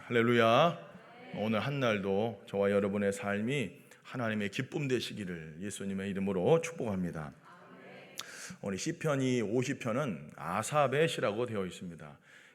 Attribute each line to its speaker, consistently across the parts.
Speaker 1: 할렐루야. 오늘 한날도 저와 여러분의 삶이 하나님의 기쁨 되시기를 예수님의 이름으로 축복합니다. 오늘 시편이 50편은 아삽의 시라고 되어 있습니다.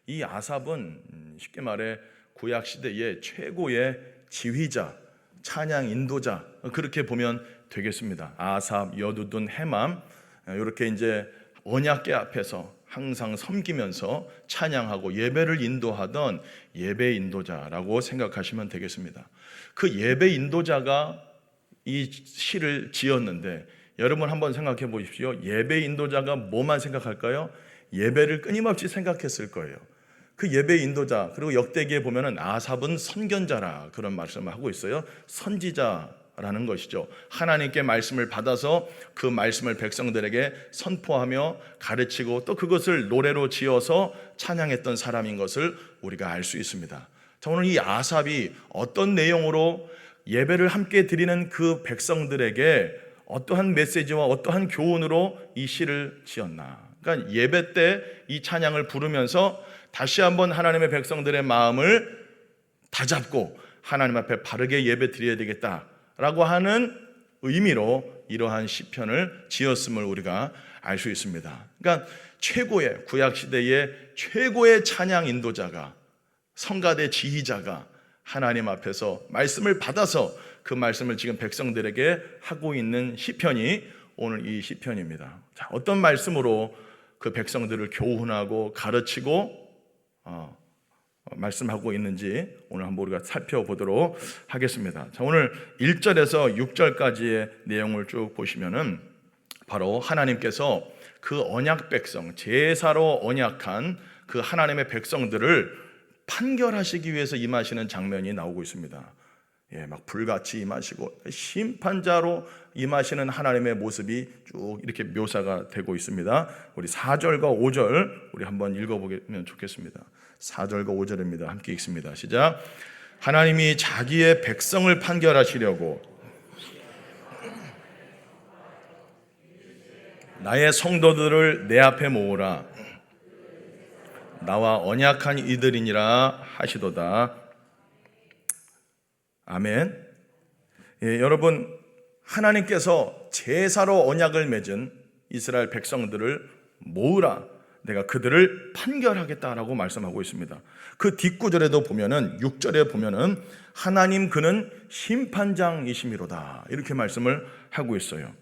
Speaker 1: 이 아삽은 쉽게 말해 구약 시대의 최고의 지휘자, 찬양 인도자, 그렇게 보면 되겠습니다. 아삽, 여두둔, 헤맘, 이렇게 이제 언약궤 앞에서 항상 섬기면서 찬양하고 예배를 인도하던 예배 인도자라고 생각하시면 되겠습니다. 그 예배 인도자가 이 시를 지었는데, 여러분 한번 생각해 보십시오. 예배 인도자가 뭐만 생각할까요? 예배를 끊임없이 생각했을 거예요. 그 예배 인도자, 그리고 역대기에 보면은 아삽은 선견자라 그런 말씀을 하고 있어요. 선지자라는 것이죠. 하나님께 말씀을 받아서 그 말씀을 백성들에게 선포하며 가르치고 또 그것을 노래로 지어서 찬양했던 사람인 것을 우리가 알 수 있습니다. 자, 오늘 이 아삽이 어떤 내용으로 예배를 함께 드리는 그 백성들에게 어떠한 메시지와 어떠한 교훈으로 이 시를 지었나. 그러니까 예배 때 이 찬양을 부르면서 다시 한번 하나님의 백성들의 마음을 다잡고 하나님 앞에 바르게 예배 드려야 되겠다라고 하는 의미로 이러한 시편을 지었음을 우리가 알 수 있습니다. 그러니까 최고의 구약시대의 최고의 찬양 인도자가, 성가대 지휘자가 하나님 앞에서 말씀을 받아서 그 말씀을 지금 백성들에게 하고 있는 시편이 오늘 이 시편입니다. 자, 어떤 말씀으로 그 백성들을 교훈하고 가르치고 말씀하고 있는지 오늘 한번 우리가 살펴보도록 하겠습니다. 자, 오늘 1절에서 6절까지의 내용을 쭉 보시면은 바로 하나님께서 그 언약 백성, 제사로 언약한 그 하나님의 백성들을 판결하시기 위해서 임하시는 장면이 나오고 있습니다. 막 불같이 임하시고 심판자로 임하시는 하나님의 모습이 쭉 이렇게 묘사가 되고 있습니다. 우리 4절과 5절 우리 한번 읽어보면 좋겠습니다. 4절과 5절입니다. 함께 읽습니다. 시작. 하나님이 자기의 백성을 판결하시려고 나의 성도들을 내 앞에 모으라. 나와 언약한 이들이니라 하시도다. 아멘. 여러분, 하나님께서 제사로 언약을 맺은 이스라엘 백성들을 모으라. 내가 그들을 판결하겠다라고 말씀하고 있습니다. 그 뒷구절에도 보면은 6절에 보면은 하나님 그는 심판장이심이로다 이렇게 말씀을 하고 있어요.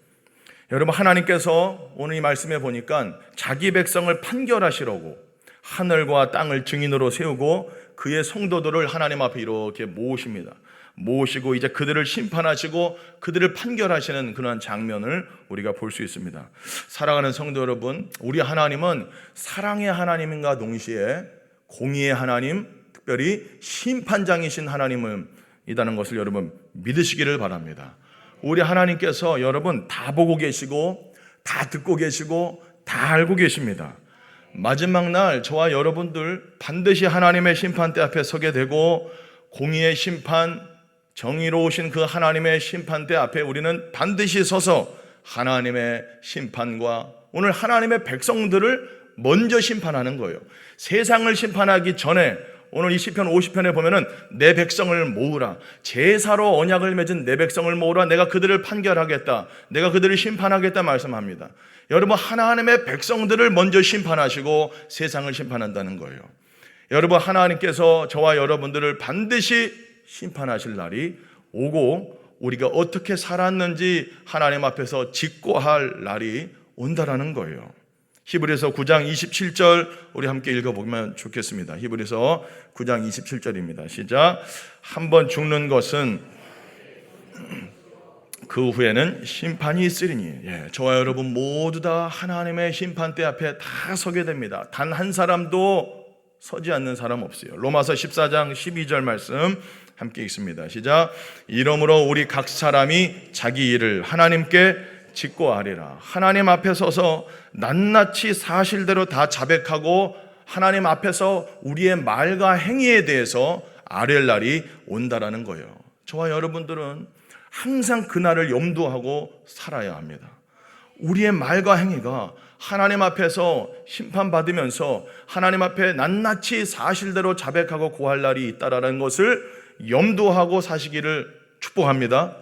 Speaker 1: 여러분, 하나님께서 오늘 이 말씀에 보니까 자기 백성을 판결하시려고 하늘과 땅을 증인으로 세우고 그의 성도들을 하나님 앞에 이렇게 모으십니다. 모으시고 이제 그들을 심판하시고 그들을 판결하시는 그런 장면을 우리가 볼 수 있습니다. 사랑하는 성도 여러분, 우리 하나님은 사랑의 하나님인가 동시에 공의의 하나님, 특별히 심판장이신 하나님이라는 것을 여러분 믿으시기를 바랍니다. 우리 하나님께서 여러분 다 보고 계시고 다 듣고 계시고 다 알고 계십니다. 마지막 날 저와 여러분들 반드시 하나님의 심판대 앞에 서게 되고 공의의 심판, 정의로우신 그 하나님의 심판대 앞에 우리는 반드시 서서 하나님의 심판과 오늘 하나님의 백성들을 먼저 심판하는 거예요. 세상을 심판하기 전에 오늘 이 시편 50편에 보면은 내 백성을 모으라. 제사로 언약을 맺은 내 백성을 모으라. 내가 그들을 판결하겠다. 내가 그들을 심판하겠다 말씀합니다. 여러분, 하나님의 백성들을 먼저 심판하시고 세상을 심판한다는 거예요. 여러분, 하나님께서 저와 여러분들을 반드시 심판하실 날이 오고 우리가 어떻게 살았는지 하나님 앞에서 직고할 날이 온다라는 거예요. 히브리서 9장 27절 우리 함께 읽어보면 좋겠습니다. 히브리서 9장 27절입니다. 시작. 한번 죽는 것은 그 후에는 심판이 있으리니. 저와 여러분 모두 다 하나님의 심판대 앞에 다 서게 됩니다. 단 한 사람도 서지 않는 사람 없어요. 로마서 14장 12절 말씀 함께 읽습니다. 시작. 이러므로 우리 각 사람이 자기 일을 하나님께 짓고 아뢰라. 하나님 앞에 서서 낱낱이 사실대로 다 자백하고 하나님 앞에서 우리의 말과 행위에 대해서 아뢰 날이 온다라는 거예요. 저와 여러분들은 항상 그날을 염두하고 살아야 합니다. 우리의 말과 행위가 하나님 앞에서 심판받으면서 하나님 앞에 낱낱이 사실대로 자백하고 고할 날이 있다라는 것을 염두하고 사시기를 축복합니다.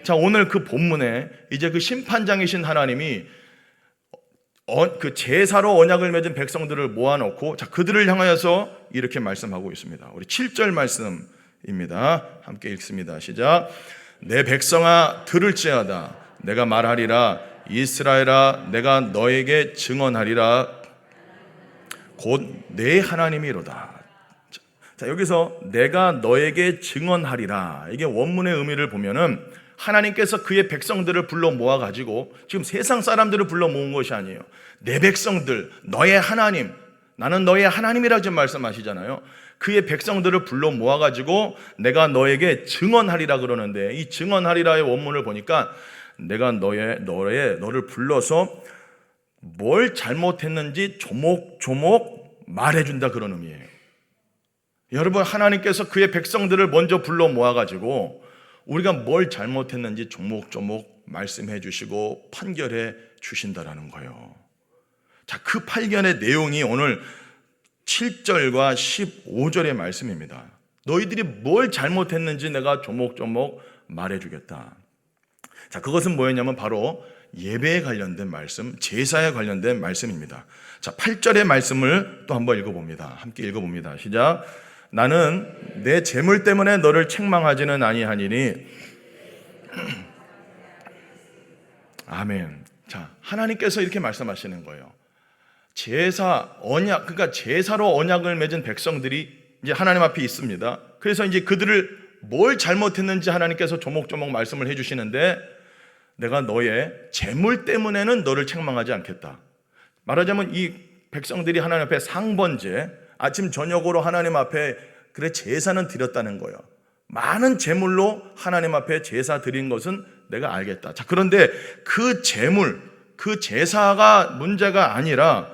Speaker 1: 자, 오늘 그 본문에 이제 그 심판장이신 하나님이 그 제사로 언약을 맺은 백성들을 모아놓고 자, 그들을 향하여서 이렇게 말씀하고 있습니다. 우리 7절 말씀입니다. 함께 읽습니다. 시작. 내 백성아 들을지어다. 내가 말하리라. 이스라엘아 내가 너에게 증언하리라. 곧 내 하나님이로다. 자, 여기서 내가 너에게 증언하리라. 이게 원문의 의미를 보면은 하나님께서 그의 백성들을 불러 모아가지고 지금 세상 사람들을 불러 모은 것이 아니에요. 내 백성들, 너의 하나님, 나는 너의 하나님이라 지금 말씀하시잖아요. 그의 백성들을 불러 모아가지고 내가 너에게 증언하리라 그러는데 이 증언하리라의 원문을 보니까 내가 너를 불러서 뭘 잘못했는지 조목조목 말해준다 그런 의미예요. 여러분, 하나님께서 그의 백성들을 먼저 불러 모아가지고 우리가 뭘 잘못했는지 조목조목 말씀해 주시고 판결해 주신다라는 거예요. 자, 그 판결의 내용이 오늘 7절과 15절의 말씀입니다. 너희들이 뭘 잘못했는지 내가 조목조목 말해 주겠다. 자, 그것은 뭐였냐면 바로 예배에 관련된 말씀, 제사에 관련된 말씀입니다. 자, 8절의 말씀을 또 한번 읽어봅니다. 함께 읽어봅니다. 시작. 나는 내 재물 때문에 너를 책망하지는 아니하니니. 아멘. 자, 하나님께서 이렇게 말씀하시는 거예요. 제사, 언약, 그러니까 제사로 언약을 맺은 백성들이 이제 하나님 앞에 있습니다. 그래서 이제 그들을 뭘 잘못했는지 하나님께서 조목조목 말씀을 해주시는데 내가 너의 재물 때문에는 너를 책망하지 않겠다. 말하자면 이 백성들이 하나님 앞에 상번제, 아침 저녁으로 하나님 앞에 그래 제사는 드렸다는 거예요. 많은 제물로 하나님 앞에 제사 드린 것은 내가 알겠다. 자, 그런데 그 제물, 그 제사가 문제가 아니라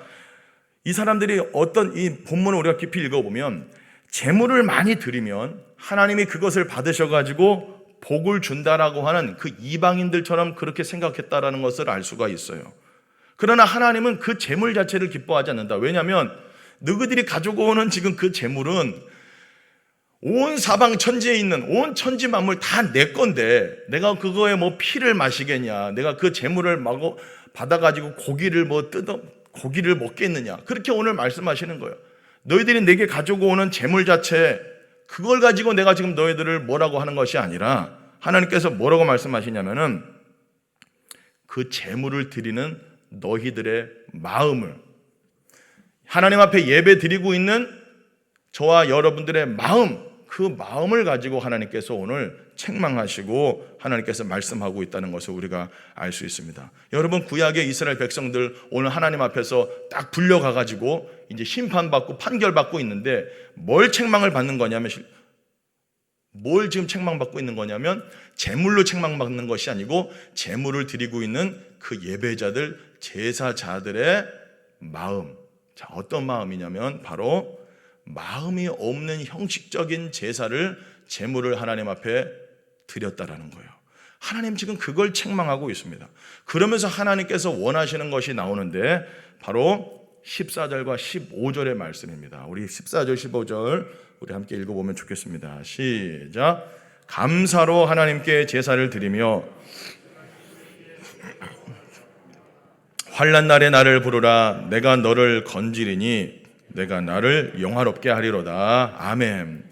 Speaker 1: 이 사람들이 어떤 이 본문을 우리가 깊이 읽어보면 제물을 많이 드리면 하나님이 그것을 받으셔가지고 복을 준다라고 하는 그 이방인들처럼 그렇게 생각했다라는 것을 알 수가 있어요. 그러나 하나님은 그 제물 자체를 기뻐하지 않는다. 왜냐하면 너희들이 가지고 오는 지금 그 제물은 온 사방 천지에 있는 온 천지 만물 다 내 건데 내가 그거에 뭐 피를 마시겠냐, 내가 그 제물을 받아가지고 고기를 먹겠느냐, 그렇게 오늘 말씀하시는 거예요. 너희들이 내게 가지고 오는 제물 자체, 그걸 가지고 내가 지금 너희들을 뭐라고 하는 것이 아니라 하나님께서 뭐라고 말씀하시냐면은 그 제물을 드리는 너희들의 마음을, 하나님 앞에 예배 드리고 있는 저와 여러분들의 마음, 그 마음을 가지고 하나님께서 오늘 책망하시고 하나님께서 말씀하고 있다는 것을 우리가 알 수 있습니다. 여러분, 구약의 이스라엘 백성들 오늘 하나님 앞에서 딱 불려가가지고 이제 심판받고 판결받고 있는데 뭘 책망을 받는 거냐면, 뭘 지금 책망받고 있는 거냐면 제물로 책망받는 것이 아니고 제물을 드리고 있는 그 예배자들, 제사자들의 마음. 자, 어떤 마음이냐면 바로 마음이 없는 형식적인 제사를, 제물을 하나님 앞에 드렸다라는 거예요. 하나님 지금 그걸 책망하고 있습니다. 그러면서 하나님께서 원하시는 것이 나오는데 바로 14절과 15절의 말씀입니다. 우리 14절 15절 우리 함께 읽어보면 좋겠습니다. 시작. 감사로 하나님께 제사를 드리며 환난 날에 나를 부르라. 내가 너를 건지리니 내가 나를 영화롭게 하리로다. 아멘.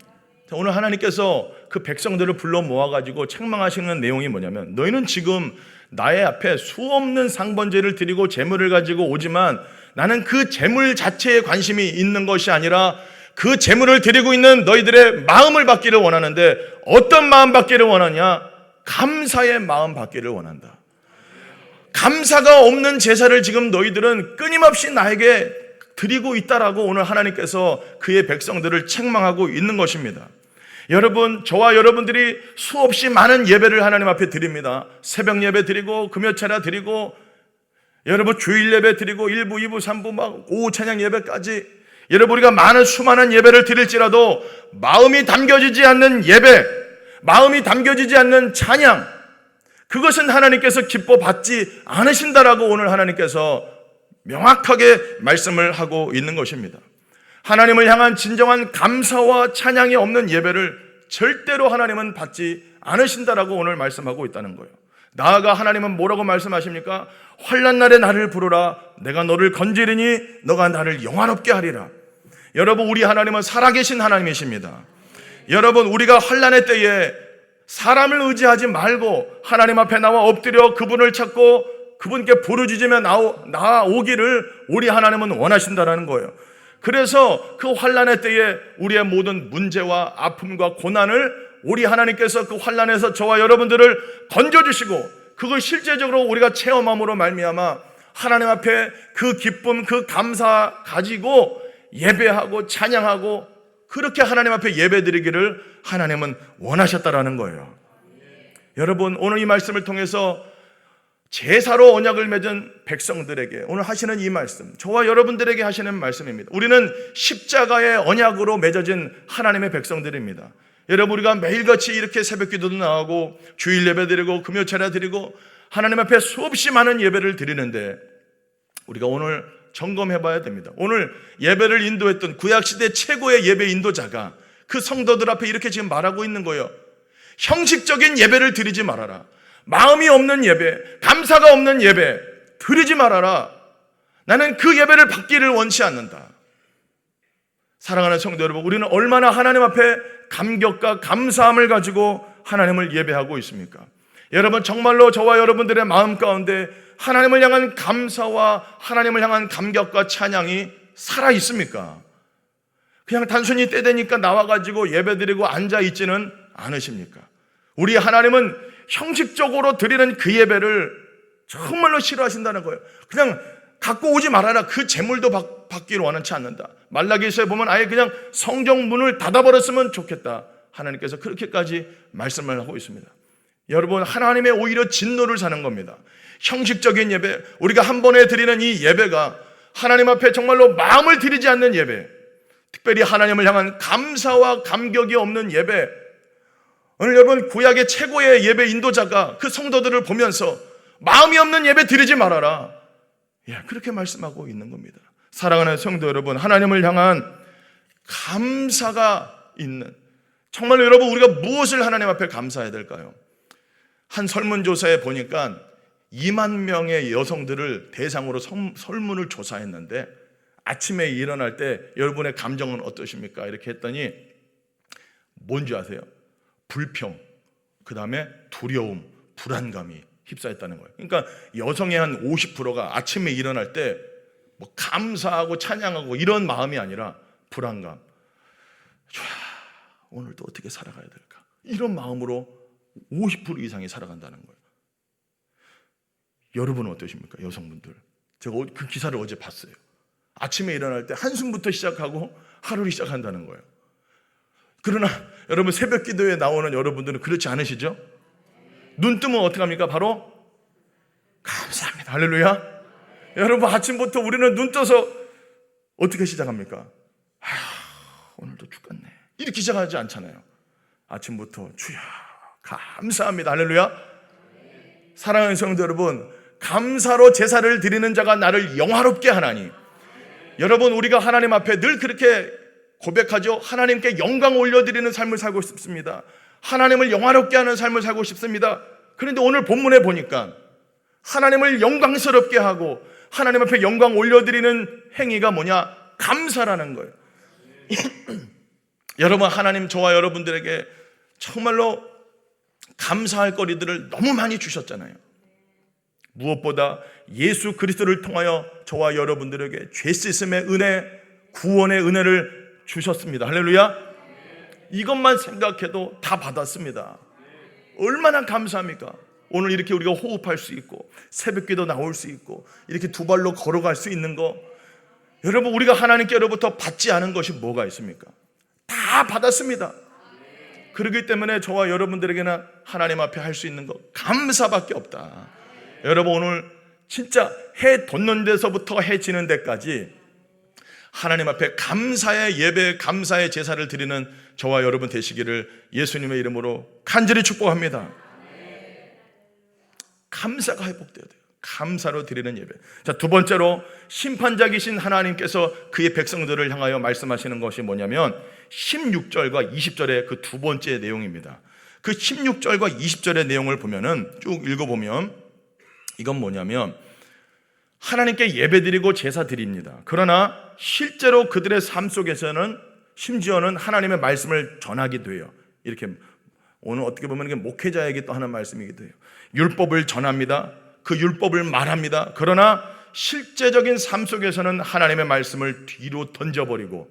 Speaker 1: 오늘 하나님께서 그 백성들을 불러 모아가지고 책망하시는 내용이 뭐냐면, 너희는 지금 나의 앞에 수없는 상번제를 드리고 제물을 가지고 오지만 나는 그 제물 자체에 관심이 있는 것이 아니라 그 제물을 드리고 있는 너희들의 마음을 받기를 원하는데, 어떤 마음 받기를 원하냐? 감사의 마음 받기를 원한다. 감사가 없는 제사를 지금 너희들은 끊임없이 나에게 드리고 있다라고 오늘 하나님께서 그의 백성들을 책망하고 있는 것입니다. 여러분, 저와 여러분들이 수없이 많은 예배를 하나님 앞에 드립니다. 새벽 예배 드리고 금요철야 드리고 여러분 주일 예배 드리고 1부, 2부, 3부 막 오후 찬양 예배까지, 여러분 우리가 많은 수많은 예배를 드릴지라도 마음이 담겨지지 않는 예배, 마음이 담겨지지 않는 찬양, 그것은 하나님께서 기뻐 받지 않으신다라고 오늘 하나님께서 명확하게 말씀을 하고 있는 것입니다. 하나님을 향한 진정한 감사와 찬양이 없는 예배를 절대로 하나님은 받지 않으신다라고 오늘 말씀하고 있다는 거예요. 나아가 하나님은 뭐라고 말씀하십니까? 환난 날에 나를 부르라. 내가 너를 건지리니 너가 나를 영화롭게 하리라. 여러분, 우리 하나님은 살아계신 하나님이십니다. 여러분, 우리가 환난의 때에 사람을 의지하지 말고 하나님 앞에 나와 엎드려 그분을 찾고 그분께 부르짖으며 나오기를 우리 하나님은 원하신다라는 거예요. 그래서 그 환난의 때에 우리의 모든 문제와 아픔과 고난을 우리 하나님께서 그 환난에서 저와 여러분들을 건져주시고 그걸 실제적으로 우리가 체험함으로 말미암아 하나님 앞에 그 기쁨, 그 감사 가지고 예배하고 찬양하고 그렇게 하나님 앞에 예배드리기를 하나님은 원하셨다라는 거예요. 여러분, 오늘 이 말씀을 통해서 제사로 언약을 맺은 백성들에게 오늘 하시는 이 말씀, 저와 여러분들에게 하시는 말씀입니다. 우리는 십자가의 언약으로 맺어진 하나님의 백성들입니다. 여러분, 우리가 매일같이 이렇게 새벽 기도도 나오고 주일 예배 드리고 금요 차례 드리고 하나님 앞에 수없이 많은 예배를 드리는데 우리가 오늘 점검해 봐야 됩니다. 오늘 예배를 인도했던 구약시대 최고의 예배 인도자가 그 성도들 앞에 이렇게 지금 말하고 있는 거예요. 형식적인 예배를 드리지 말아라. 마음이 없는 예배, 감사가 없는 예배 드리지 말아라. 나는 그 예배를 받기를 원치 않는다. 사랑하는 성도 여러분, 우리는 얼마나 하나님 앞에 감격과 감사함을 가지고 하나님을 예배하고 있습니까? 여러분, 정말로 저와 여러분들의 마음 가운데 하나님을 향한 감사와 하나님을 향한 감격과 찬양이 살아 있습니까? 그냥 단순히 때 되니까 나와가지고 예배드리고 앉아있지는 않으십니까? 우리 하나님은 형식적으로 드리는 그 예배를 정말로 싫어하신다는 거예요. 그냥 갖고 오지 말아라. 그 재물도 받기를 원하지 않는다. 말라기서에 보면 아예 그냥 성경 문을 닫아버렸으면 좋겠다. 하나님께서 그렇게까지 말씀을 하고 있습니다. 여러분, 하나님의 오히려 진노를 사는 겁니다. 형식적인 예배, 우리가 한 번에 드리는 이 예배가 하나님 앞에 정말로 마음을 드리지 않는 예배, 특별히 하나님을 향한 감사와 감격이 없는 예배. 오늘 여러분, 구약의 최고의 예배 인도자가 그 성도들을 보면서 마음이 없는 예배 드리지 말아라, 그렇게 말씀하고 있는 겁니다. 사랑하는 성도 여러분, 하나님을 향한 감사가 있는, 정말로 여러분, 우리가 무엇을 하나님 앞에 감사해야 될까요? 한 설문조사에 보니까 2만 명의 여성들을 대상으로 설문을 조사했는데 아침에 일어날 때 여러분의 감정은 어떠십니까? 이렇게 했더니 뭔지 아세요? 불평, 그 다음에 두려움, 불안감이 휩싸였다는 거예요. 그러니까 여성의 한 50%가 아침에 일어날 때 뭐 감사하고 찬양하고 이런 마음이 아니라 불안감, 오늘도 어떻게 살아가야 될까? 이런 마음으로 50% 이상이 살아간다는 거예요. 여러분은 어떠십니까? 여성분들, 제가 그 기사를 어제 봤어요. 아침에 일어날 때 한숨부터 시작하고 하루를 시작한다는 거예요. 그러나 여러분, 새벽 기도에 나오는 여러분들은 그렇지 않으시죠? 눈 뜨면 어떻게 합니까? 바로 감사합니다. 할렐루야. 여러분, 아침부터 우리는 눈 떠서 어떻게 시작합니까? 오늘도 죽겠네, 이렇게 시작하지 않잖아요. 아침부터 주야 감사합니다. 할렐루야. 사랑하는 성도 여러분, 감사로 제사를 드리는 자가 나를 영화롭게 하나니. 여러분, 우리가 하나님 앞에 늘 그렇게 고백하죠. 하나님께 영광 올려드리는 삶을 살고 싶습니다. 하나님을 영화롭게 하는 삶을 살고 싶습니다. 그런데 오늘 본문에 보니까 하나님을 영광스럽게 하고 하나님 앞에 영광 올려드리는 행위가 뭐냐? 감사라는 거예요. 여러분, 하나님 저와 여러분들에게 정말로 감사할 거리들을 너무 많이 주셨잖아요. 무엇보다 예수 그리스도를 통하여 저와 여러분들에게 죄 씻음의 은혜, 구원의 은혜를 주셨습니다. 할렐루야. 이것만 생각해도 다 받았습니다. 얼마나 감사합니까? 오늘 이렇게 우리가 호흡할 수 있고 새벽기도 나올 수 있고 이렇게 두 발로 걸어갈 수 있는 거, 여러분, 우리가 하나님께로부터 받지 않은 것이 뭐가 있습니까? 다 받았습니다. 그렇기 때문에 저와 여러분들에게는 하나님 앞에 할 수 있는 거 감사밖에 없다. 여러분, 오늘 진짜 해 돋는 데서부터 해 지는 데까지 하나님 앞에 감사의 예배, 감사의 제사를 드리는 저와 여러분 되시기를 예수님의 이름으로 간절히 축복합니다. 감사가 회복돼야 돼요. 감사로 드리는 예배. 자, 두 번째로 심판자이신 하나님께서 그의 백성들을 향하여 말씀하시는 것이 뭐냐면 16절과 20절의 그 두 번째 내용입니다. 그 16절과 20절의 내용을 보면은 쭉 읽어보면 이건 뭐냐면 하나님께 예배드리고 제사 드립니다. 그러나 실제로 그들의 삶 속에서는 심지어는 하나님의 말씀을 전하기도 해요. 이렇게 오늘 어떻게 보면 이게 목회자에게 또 하는 말씀이기도 해요. 율법을 전합니다. 그 율법을 말합니다. 그러나 실제적인 삶 속에서는 하나님의 말씀을 뒤로 던져버리고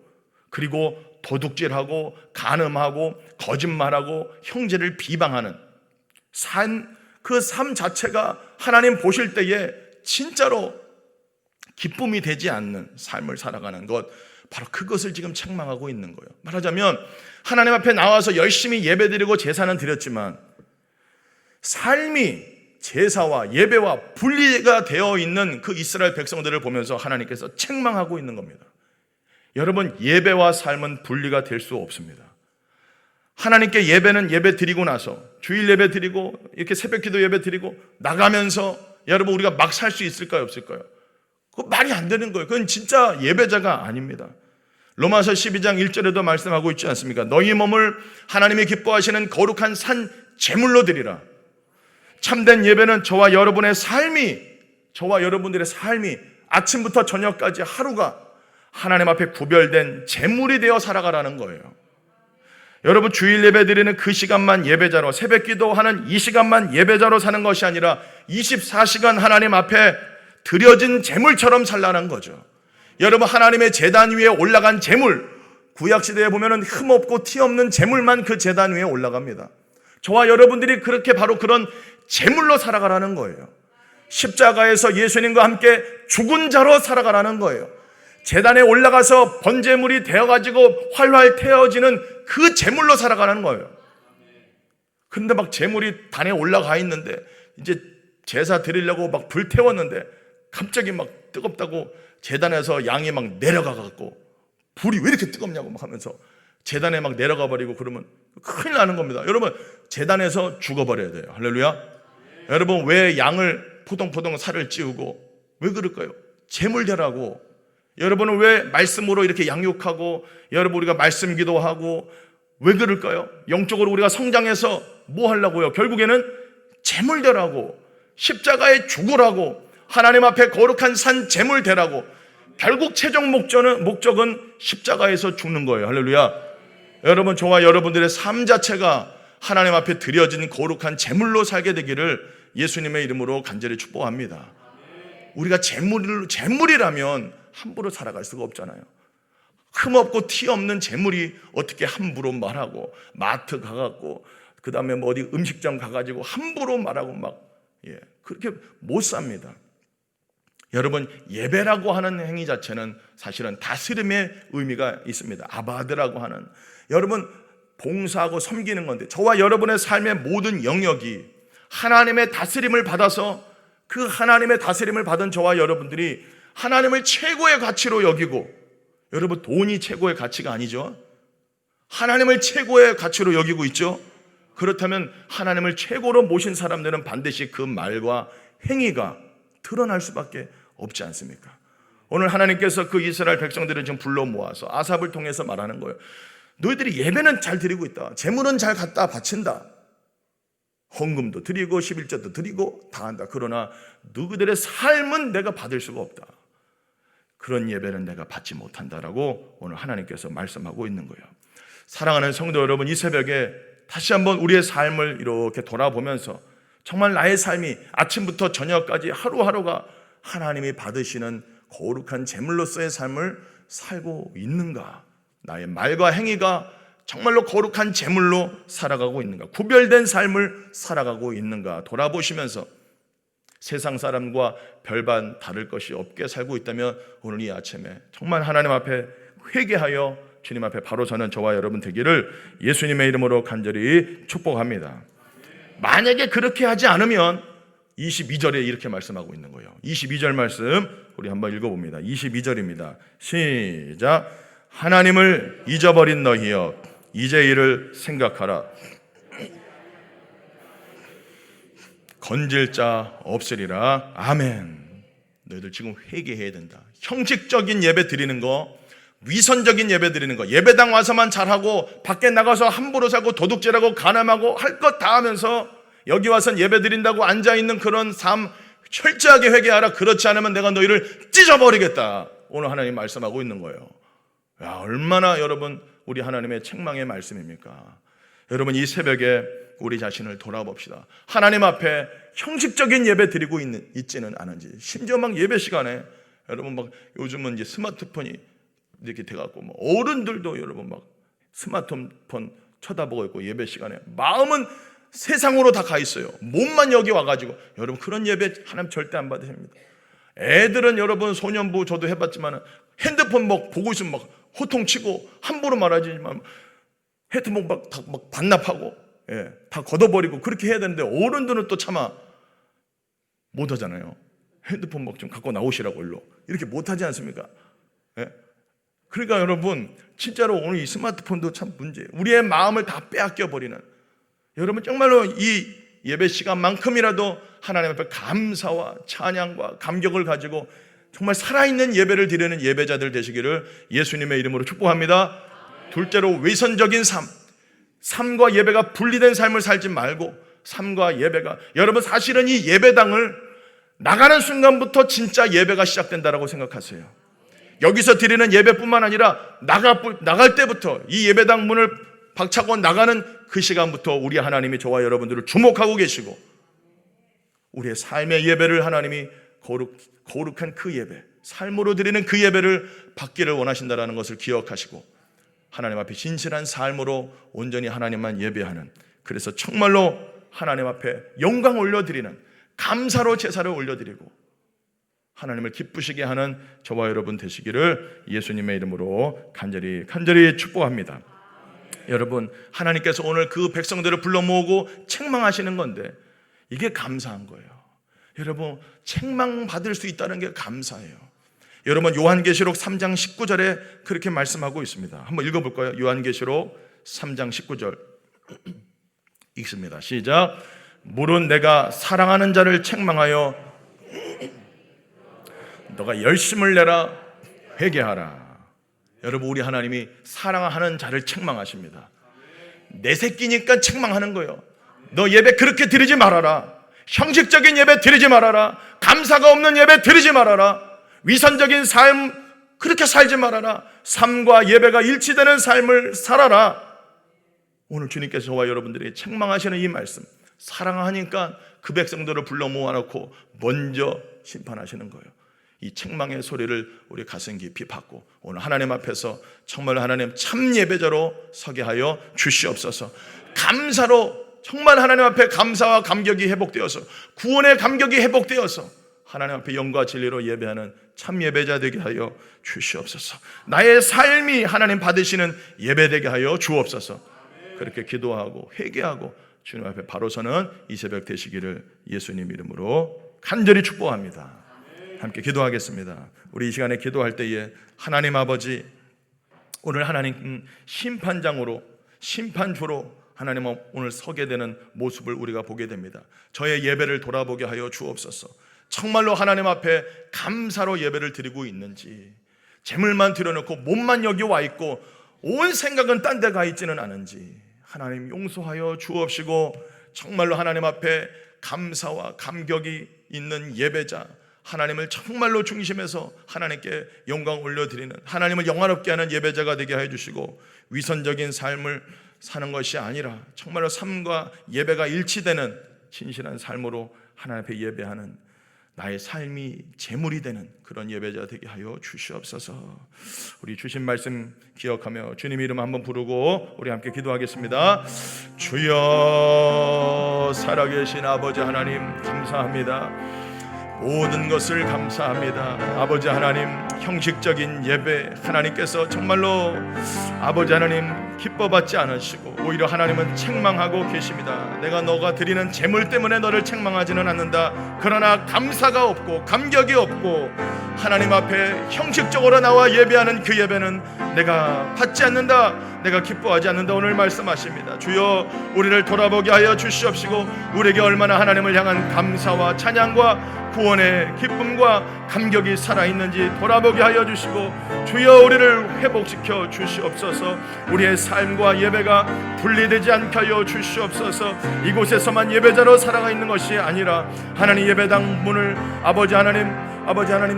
Speaker 1: 그리고 도둑질하고 간음하고 거짓말하고 형제를 비방하는 그 삶 자체가 하나님 보실 때에 진짜로 기쁨이 되지 않는 삶을 살아가는 것, 바로 그것을 지금 책망하고 있는 거예요. 말하자면 하나님 앞에 나와서 열심히 예배드리고 제사는 드렸지만 삶이 제사와 예배와 분리가 되어 있는 그 이스라엘 백성들을 보면서 하나님께서 책망하고 있는 겁니다. 여러분, 예배와 삶은 분리가 될 수 없습니다. 하나님께 예배는 예배 드리고 나서 주일 예배 드리고 이렇게 새벽 기도 예배 드리고 나가면서 여러분 우리가 막 살 수 있을까요, 없을까요? 그거 말이 안 되는 거예요. 그건 진짜 예배자가 아닙니다. 로마서 12장 1절에도 말씀하고 있지 않습니까? 너희 몸을 하나님이 기뻐하시는 거룩한 산 제물로 드리라. 참된 예배는 저와 여러분들의 삶이 아침부터 저녁까지 하루가 하나님 앞에 구별된 제물이 되어 살아가라는 거예요. 여러분, 주일 예배 드리는 그 시간만 예배자로, 새벽 기도하는 이 시간만 예배자로 사는 것이 아니라 24시간 하나님 앞에 드려진 제물처럼 살라는 거죠. 여러분, 하나님의 제단 위에 올라간 제물, 구약시대에 보면 흠없고 티없는 제물만 그 제단 위에 올라갑니다. 저와 여러분들이 그렇게 바로 그런 제물로 살아가라는 거예요. 십자가에서 예수님과 함께 죽은 자로 살아가라는 거예요. 제단에 올라가서 번제물이 되어가지고 활활 태워지는 그 제물로 살아가는 거예요. 근데 막 제물이 단에 올라가 있는데 이제 제사 드리려고 막 불 태웠는데 갑자기 막 뜨겁다고 제단에서 양이 막 내려가갖고 불이 왜 이렇게 뜨겁냐고 막 하면서 제단에 막 내려가 버리고 그러면 큰일 나는 겁니다. 여러분, 제단에서 죽어버려야 돼요. 할렐루야. 여러분, 왜 양을 포동포동 살을 찌우고 왜 그럴까요? 제물되라고. 여러분은 왜 말씀으로 이렇게 양육하고 여러분 우리가 말씀 기도하고 왜 그럴까요? 영적으로 우리가 성장해서 뭐 하려고요? 결국에는 제물되라고, 십자가에 죽으라고, 하나님 앞에 거룩한 산 제물되라고. 결국 최종 목적은 십자가에서 죽는 거예요. 할렐루야. 여러분, 저와 여러분들의 삶 자체가 하나님 앞에 드려진 거룩한 제물로 살게 되기를 예수님의 이름으로 간절히 축복합니다. 우리가 제물이라면 함부로 살아갈 수가 없잖아요. 흠없고 티없는 제물이 어떻게 함부로 말하고 마트 가갖고 그 다음에 뭐 어디 음식점 가가지고 함부로 말하고 막 그렇게 못 삽니다. 여러분, 예배라고 하는 행위 자체는 사실은 다스림의 의미가 있습니다. 아바드라고 하는, 여러분 봉사하고 섬기는 건데 저와 여러분의 삶의 모든 영역이 하나님의 다스림을 받아서 그 하나님의 다스림을 받은 저와 여러분들이 하나님을 최고의 가치로 여기고, 여러분 돈이 최고의 가치가 아니죠. 하나님을 최고의 가치로 여기고 있죠. 그렇다면 하나님을 최고로 모신 사람들은 반드시 그 말과 행위가 드러날 수밖에 없지 않습니까? 오늘 하나님께서 그 이스라엘 백성들을 지금 불러 모아서 아삽을 통해서 말하는 거예요. 너희들이 예배는 잘 드리고 있다. 제물은 잘 갖다 바친다. 헌금도 드리고 11조도 드리고 다 한다. 그러나 너희들의 삶은 내가 받을 수가 없다. 그런 예배는 내가 받지 못한다라고 오늘 하나님께서 말씀하고 있는 거예요. 사랑하는 성도 여러분, 이 새벽에 다시 한번 우리의 삶을 이렇게 돌아보면서 정말 나의 삶이 아침부터 저녁까지 하루하루가 하나님이 받으시는 거룩한 제물로서의 삶을 살고 있는가? 나의 말과 행위가 정말로 거룩한 제물로 살아가고 있는가? 구별된 삶을 살아가고 있는가? 돌아보시면서 세상 사람과 별반 다를 것이 없게 살고 있다면 오늘 이 아침에 정말 하나님 앞에 회개하여 주님 앞에 바로 서는 저와 여러분 되기를 예수님의 이름으로 간절히 축복합니다. 만약에 그렇게 하지 않으면 22절에 이렇게 말씀하고 있는 거예요. 22절 말씀 우리 한번 읽어봅니다. 22절입니다. 시작. 하나님을 잊어버린 너희여, 이제 이를 생각하라. 건질 자 없으리라. 아멘. 너희들 지금 회개해야 된다. 형식적인 예배 드리는 거, 위선적인 예배 드리는 거, 예배당 와서만 잘하고 밖에 나가서 함부로 살고 도둑질하고 가늠하고 할 것 다 하면서 여기 와서 예배 드린다고 앉아있는 그런 삶 철저하게 회개하라. 그렇지 않으면 내가 너희를 찢어버리겠다. 오늘 하나님 말씀하고 있는 거예요. 야, 얼마나 여러분 우리 하나님의 책망의 말씀입니까? 여러분 이 새벽에 우리 자신을 돌아봅시다. 하나님 앞에 형식적인 예배 드리고 있지는 않은지, 심지어 막 예배 시간에 여러분 막 요즘은 이제 스마트폰이 이렇게 돼갖고 뭐 어른들도 여러분 막 스마트폰 쳐다보고 있고 예배 시간에 마음은 세상으로 다 가 있어요. 몸만 여기 와가지고 여러분 그런 예배 하나님 절대 안 받으십니다. 애들은 여러분 소년부 저도 해봤지만 핸드폰 막 보고 있으면 막 호통치고 함부로 말하지만 핸드폰 막 반납하고 다 걷어버리고 그렇게 해야 되는데 어른들은 또 차마 못하잖아요. 핸드폰 막 좀 갖고 나오시라고 일로 이렇게 못하지 않습니까? 그러니까 여러분 진짜로 오늘 이 스마트폰도 참 문제예요. 우리의 마음을 다 빼앗겨 버리는, 여러분 정말로 이 예배 시간만큼이라도 하나님 앞에 감사와 찬양과 감격을 가지고 정말 살아있는 예배를 드리는 예배자들 되시기를 예수님의 이름으로 축복합니다. 둘째로 외선적인 삶과 예배가 분리된 삶을 살지 말고, 삶과 예배가, 여러분 사실은 이 예배당을 나가는 순간부터 진짜 예배가 시작된다라고 생각하세요. 여기서 드리는 예배뿐만 아니라 나갈 때부터 이 예배당 문을 박차고 나가는 그 시간부터 우리 하나님이 저와 여러분들을 주목하고 계시고, 우리의 삶의 예배를 하나님이 거룩한 그 예배, 삶으로 드리는 그 예배를 받기를 원하신다는 것을 기억하시고 하나님 앞에 진실한 삶으로 온전히 하나님만 예배하는, 그래서 정말로 하나님 앞에 영광 올려드리는, 감사로 제사를 올려드리고 하나님을 기쁘시게 하는 저와 여러분 되시기를 예수님의 이름으로 간절히 축복합니다. 여러분 하나님께서 오늘 그 백성들을 불러 모으고 책망하시는 건데 이게 감사한 거예요. 여러분 책망받을 수 있다는 게 감사해요. 여러분 요한계시록 3장 19절에 그렇게 말씀하고 있습니다. 한번 읽어볼까요? 요한계시록 3장 19절 읽습니다. 시작. 물은 내가 사랑하는 자를 책망하여 너가 열심을 내라 회개하라. 여러분 우리 하나님이 사랑하는 자를 책망하십니다. 내 새끼니까 책망하는 거예요. 너 예배 그렇게 드리지 말아라. 형식적인 예배 드리지 말아라. 감사가 없는 예배 드리지 말아라. 위선적인 삶 그렇게 살지 말아라. 삶과 예배가 일치되는 삶을 살아라. 오늘 주님께서 저와 여러분들이 책망하시는 이 말씀, 사랑하니까 그 백성들을 불러 모아놓고 먼저 심판하시는 거예요. 이 책망의 소리를 우리 가슴 깊이 받고 오늘 하나님 앞에서 정말 하나님 참 예배자로 서게 하여 주시옵소서. 감사로 정말 하나님 앞에 감사와 감격이 회복되어서, 구원의 감격이 회복되어서 하나님 앞에 영과 진리로 예배하는 참 예배자 되게 하여 주시옵소서. 나의 삶이 하나님 받으시는 예배 되게 하여 주옵소서. 그렇게 기도하고 회개하고 주님 앞에 바로 서는 이 새벽 되시기를 예수님 이름으로 간절히 축복합니다. 함께 기도하겠습니다. 우리 이 시간에 기도할 때에 하나님 아버지, 오늘 하나님 심판장으로, 심판주로 하나님 오늘 서게 되는 모습을 우리가 보게 됩니다. 저의 예배를 돌아보게 하여 주옵소서. 정말로 하나님 앞에 감사로 예배를 드리고 있는지, 재물만 드려놓고 몸만 여기 와 있고 온 생각은 딴 데 가 있지는 않은지 하나님 용서하여 주옵시고, 정말로 하나님 앞에 감사와 감격이 있는 예배자, 하나님을 정말로 중심에서 하나님께 영광 올려드리는, 하나님을 영화롭게 하는 예배자가 되게 해주시고, 위선적인 삶을 사는 것이 아니라 정말로 삶과 예배가 일치되는 진실한 삶으로 하나님 앞에 예배하는, 나의 삶이 제물이 되는 그런 예배자 되게 하여 주시옵소서. 우리 주신 말씀 기억하며 주님 이름 한번 부르고 우리 함께 기도하겠습니다. 주여, 살아계신 아버지 하나님 감사합니다. 모든 것을 감사합니다. 아버지 하나님, 형식적인 예배 하나님께서 정말로 아버지 하나님 기뻐받지 않으시고 오히려 하나님은 책망하고 계십니다. 내가 너가 드리는 재물 때문에 너를 책망하지는 않는다. 그러나 감사가 없고 감격이 없고 하나님 앞에 형식적으로 나와 예배하는 그 예배는 내가 받지 않는다. 내가 기뻐하지 않는다. 오늘 말씀하십니다. 주여 우리를 돌아보게 하여 주시옵시고 우리에게 얼마나 하나님을 향한 감사와 찬양과 구원의 기쁨과 감격이 살아있는지 돌아보게 하여 주시고 주여 우리를 회복시켜 주시옵소서. 우리의 삶과 예배가 분리되지 않게 하여 주시옵소서. 이곳에서만 예배자로 살아가 있는 것이 아니라 하나님 예배당 문을 아버지 하나님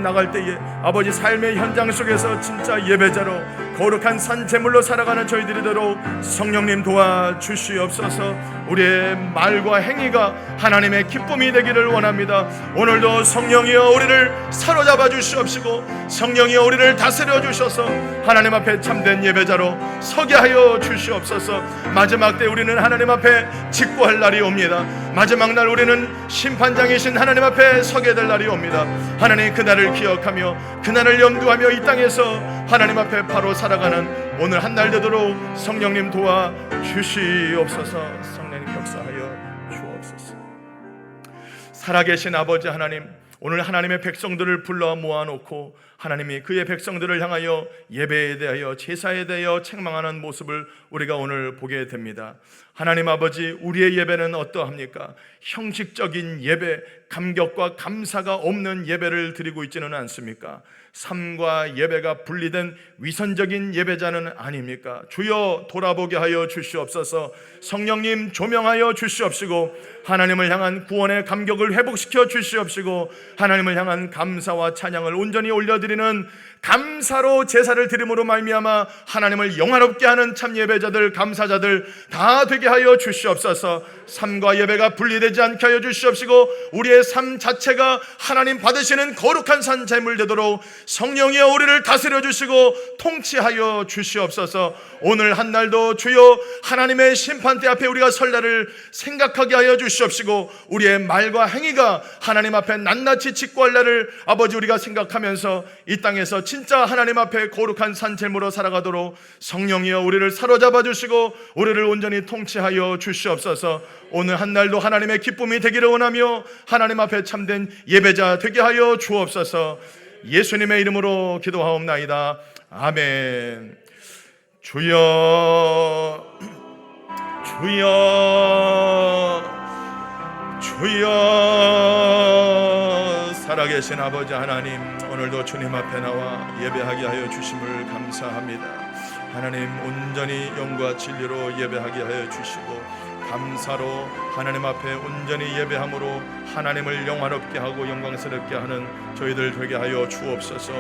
Speaker 1: 나갈 때에 아버지 삶의 현장 속에서 진짜 예배자로 거룩한 산제물로 살아가는 저희들이 되도록 성령님 도와주시옵소서. 우리의 말과 행위가 하나님의 기쁨이 되기를 원합니다. 오늘도 성령이여 우리를 사로잡아 주시옵시고 성령이여 우리를 다스려 주셔서 하나님 앞에 참된 예배자로 서게 하여 주시옵소서. 마지막 때 우리는 하나님 앞에 직구할 날이 옵니다. 마지막 날 우리는 심판장이신 하나님 앞에 서게 될 날이 옵니다. 하나님 그날을 기억하며 그날을 염두하며 이 땅에서 하나님 앞에 바로 살아가는 오늘 한 날 되도록 성령님 도와 주시옵소서. 성령님 역사하여 주옵소서. 살아계신 아버지 하나님, 오늘 하나님의 백성들을 불러 모아놓고 하나님이 그의 백성들을 향하여 예배에 대하여 제사에 대하여 책망하는 모습을 우리가 오늘 보게 됩니다. 하나님 아버지, 우리의 예배는 어떠합니까? 형식적인 예배, 감격과 감사가 없는 예배를 드리고 있지는 않습니까? 삶과 예배가 분리된 위선적인 예배자는 아닙니까? 주여 돌아보게 하여 주시옵소서. 성령님 조명하여 주시옵시고 하나님을 향한 구원의 감격을 회복시켜 주시옵시고 하나님을 향한 감사와 찬양을 온전히 올려드리는 감사로 제사를 드림으로 말미암아 하나님을 영화롭게 하는 참 예배자들, 감사자들 다 되게 하여 주시옵소서. 삶과 예배가 분리되지 않게 하여 주시옵시고 우리의 삶 자체가 하나님 받으시는 거룩한 산 제물 되도록 성령이여 우리를 다스려 주시고 통치하여 주시옵소서. 오늘 한 날도 주여 하나님의 심판대 앞에 우리가 설 날을 생각하게 하여 주시옵시고 우리의 말과 행위가 하나님 앞에 낱낱이 직구할 날을 아버지 우리가 생각하면서 이 땅에서 진짜 하나님 앞에 거룩한 산제물로 살아가도록 성령이여 우리를 사로잡아 주시고 우리를 온전히 통치하여 주시옵소서. 오늘 한 날도 하나님의 기쁨이 되기를 원하며 하나님 앞에 참된 예배자 되게 하여 주옵소서. 예수님의 이름으로 기도하옵나이다. 아멘. 주여 살아계신 아버지 하나님, 오늘도 주님 앞에 나와 예배하게 하여 주심을 감사합니다. 하나님 온전히 영과 진리로 예배하게 하여 주시고 감사로 하나님 앞에 온전히 예배함으로 하나님을 영화롭게 하고 영광스럽게 하는 저희들 되게 하여 주옵소서.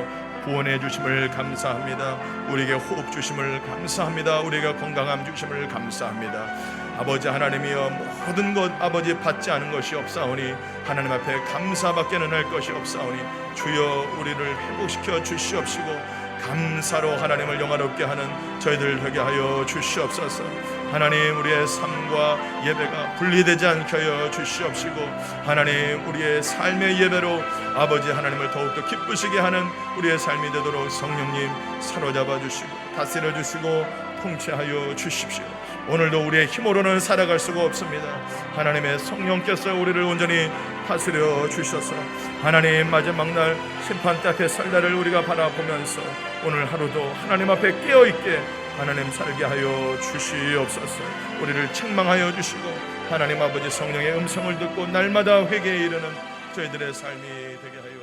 Speaker 1: 구원해 주심을 감사합니다. 우리에게 호흡 주심을 감사합니다. 우리에게 건강함 주심을 감사합니다. 아버지 하나님이여 모든 것 아버지 받지 않은 것이 없사오니 하나님 앞에 감사밖에는 할 것이 없사오니 주여 우리를 회복시켜 주시옵시고 감사로 하나님을 영화롭게 하는 저희들 되게 하여 주시옵소서. 하나님 우리의 삶과 예배가 분리되지 않게 하여 주시옵시고 하나님 우리의 삶의 예배로 아버지 하나님을 더욱더 기쁘시게 하는 우리의 삶이 되도록 성령님 사로잡아 주시고 다스려 주시고 통치하여 주십시오. 오늘도 우리의 힘으로는 살아갈 수가 없습니다. 하나님의 성령께서 우리를 온전히 다스려 주셔서 하나님 마지막 날 심판대 앞에 설 날을 우리가 바라보면서 오늘 하루도 하나님 앞에 깨어있게 하나님 살게 하여 주시옵소서. 우리를 책망하여 주시고 하나님 아버지 성령의 음성을 듣고 날마다 회개에 이르는 저희들의 삶이 되게 하여